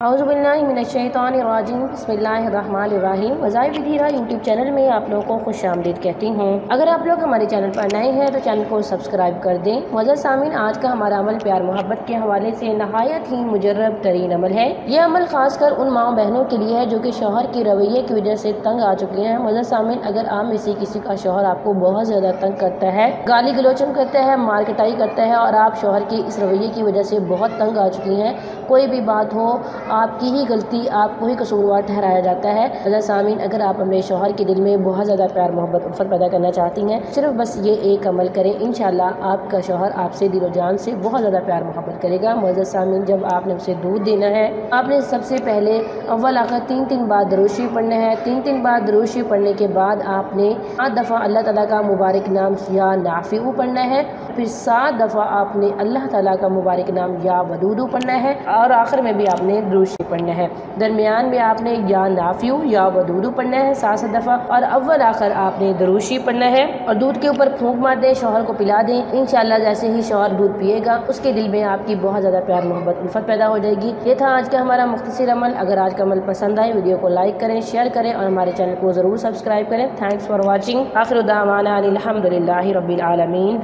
औज़ुबिल्लाहिमिनश्शैतानिर्रजीम बिस्मिल्लाहिर्रहमानिर्रहीम। वज़ाइफ विधीरा YouTube channel में आप लोगों को खुशामदीद कहती हूँ। अगर आप लोग हमारे चैनल पर नए हैं तो चैनल को सब्सक्राइब कर दें। मुअज़्ज़ज़ सामीन, आज का हमारा अमल प्यार मोहब्बत के हवाले से नहायत ही मुजर्रब तरीन अमल है। यह अमल खासकर उन माँ बहनों के लिए है जो कि शौहर के रवैये की वजह से तंग आ चुकी हैं। मुअज़्ज़ज़ सामीन, अगर आप में से किसी का शौहर आपको बहुत ज़्यादा तंग करता है, गाली गलोचन करता है, मार कटाई करता है और आप शौहर के इस रवैये की वजह से बहुत तंग आ चुकी हैं, कोई भी बात हो आपकी ही गलती, आपको ही कसूरवार ठहराया जाता है। मुअज़्ज़ज़ सामीन, अगर आप अपने शौहर के दिल में बहुत ज़्यादा प्यार मोहब्बत उल्फत पैदा करना चाहती हैं, सिर्फ बस ये एक अमल करें, इंशाल्लाह आपका शौहर आपसे दिलो जान से बहुत ज़्यादा प्यार मोहब्बत करेगा। मुअज़्ज़ज़ सामीन, जब आपने उसे दूध देना है, आपने सबसे पहले अव्वल आकर 3 बार दरूद शरीफ पढ़ना है। 3 बार दरूद शरीफ पढ़ने के बाद आपने 7 दफ़ा अल्लाह ताला का मुबारक नाम या नाफिउ पढ़ना है। फिर 7 दफ़ा आपने अल्लाह ताला का मुबारक नाम या वदूदु पढ़ना है और आखिर में भी आपने दरूद शरीफ पढ़ना है। दरमियान में आपने या नाफिउ या वदूदु पढ़ना है 7 दफ़ा और अव्वल आखिर आपने दरूद शरीफ पढ़ना है और दूध के ऊपर फूंक मार दें, शौहर को पिला दें। इंशाल्लाह जैसे ही शौहर दूध पिएगा उसके दिल में आपकी बहुत ज़्यादा प्यार मोहब्बत उल्फत पैदा हो जाएगी। ये था आज का हमारा मुख्तसर अमल। अगर आज का अमल पसंद आए वीडियो को लाइक करें, शेयर करें और हमारे चैनल को ज़रूर सब्सक्राइब करें। Thanks for watching. आखिर दावाना अनिल हम्दुलिल्लाहि रब्बिल आलमीन।